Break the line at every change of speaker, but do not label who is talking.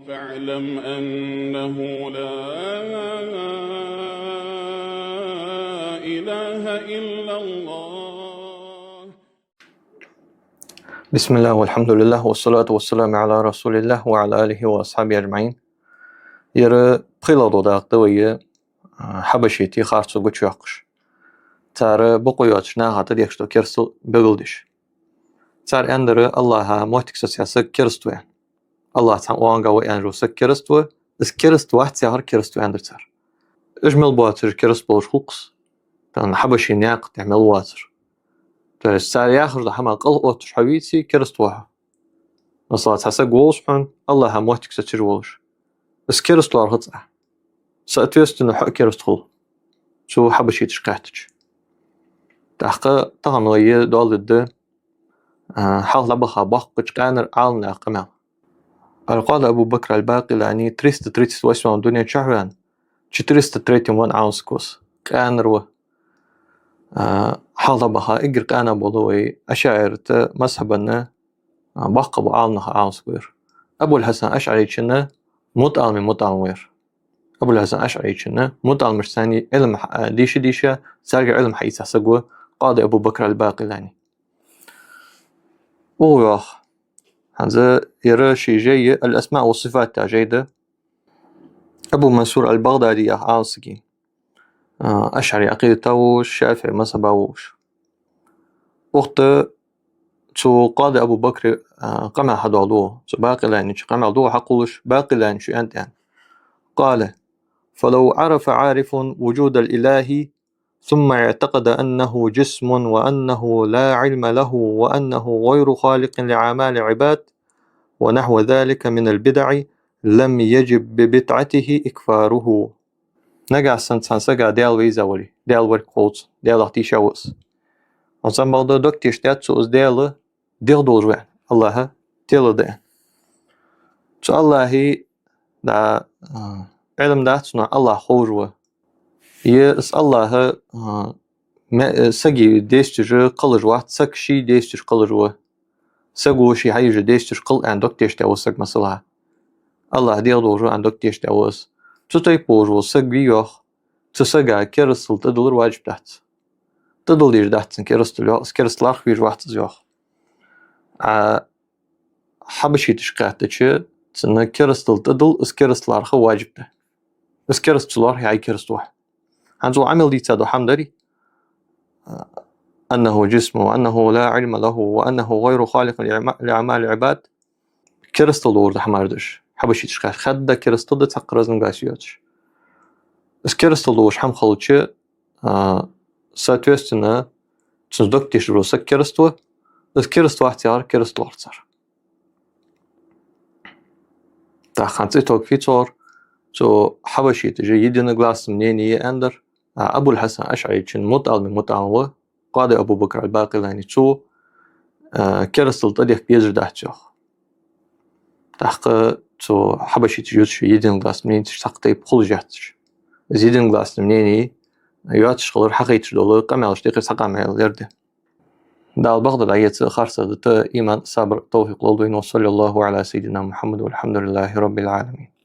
فاعلم أنه لا إله إلا الله.
بسم الله والحمد لله والصلاة والسلام على رسول الله وعلى آله وأصحابه أجمعين. يرى بخيلادو داقته ويا حبشيتي خارصو قوشيقش تارى بقوياتش ناغاتا ديكشتو كيرستو بغلدش تار اندرى الله موتكسو سياسك كيرستو يعني الله تعالى وانغا وانجو سك كيرستو اس كيرستو واحد سيهر كيرستو اندر تار اجمل بواتر كيرست بولش خلقس كان حبشي ناق تعمل واتر تار ياخر ده حما قل اوتش حبيتي كيرستوها نصلات حسك ووشحن الله موتكسو تجولش اس كيرستو ارغطع سأتويستن حق كيرستخل شو حبشي تشقاتش تحقق تغنوية دولد حال لبخا بحقش كانر عالنا قمال قال أبو بكر الباقلاني تريست تريست واسمع الدنيا شهران تريست تريتم وان عاوسكوس كانر و حال لبخا إجر كانا بولوي أشاعر مذهبنا بحق بعالنا عاوسكوير أبو الحسن أشعري كنا متعلمير أبو الحسن أشعري كنا متعلم ثاني علم ديشة سارق علم حيث سقوه قاضي أبو بكر الباقلاني وياخ هذا يرى شيء جيد الأسماء والصفات تاجيدة أبو منصور البغدادي عاصقي أشعري عقيدته والشافعي مذهبوش وقت تو قاضي أبو بكر قمع حدوه باقلاني قمع دوه حقولش باقلاني شو أنت يعني قال فلو عرف عارف وجود الإله ثم اعتقد أنه جسم وأنه لا علم له وأنه غير خالق لأعمال عباد ونحو ذلك من البدع لم يجب ببدعته إكفاره. نجع سنسجع ديال ويزاوري ديال ورقوت ديال اختي شوس. أنسان بعض دكتور اشتات سوس ديال دولجوان الله ديال ده. شو الله دا علم ده سنا الله خوجوا. يس الله ما سجي ديستر قلج واحد سكشي ديستر قلجوا. سجوشي حيجي ديستر قل عن دكتور اشتاوسك مثلا. الله ديال دولجو عن دكتور اشتاوس. تطيبوجو سجيوخ تسجع كرسل تدور واجب تحت. تدل دير تحت كرسل أخويج واحد زيوخ. حبشي تشقاتش تسنى كرسل تدل كرسل أخو واجب تحت. كرسل هاي كرسل واحد. عنزو عمل دي تادو حمدري أنه جسم وأنه لا علم له وأنه غير خالق لأعمال العباد كرسل دور ده حماردش حبشي تشقات خد كرسل ده تقرزن قاسيوتش كرسل دوش حم خلتش ساتوستنا تندكتش روسك كرستو كرستو احتيار كرستو احتيار تاخنتي توكيتور تو حبشي تجي يدنا غلاس منيني اندر ابو الحسن اشعري كن متعلم قاضي ابو بكر الباقلاني تو كرستل تديك بيزر دحتشوخ تحق تو حبشي تجي يدنا غلاس منين تشتقتي بخل جهتش زيدن غلاس منيني ياتش خلر حقيتش دولو قمالش دقيق سقامل يرده دال بغداد عيت خارصة إيمان صبر توفيق لولوين وصلى الله على سيدنا محمد والحمد لله رب العالمين.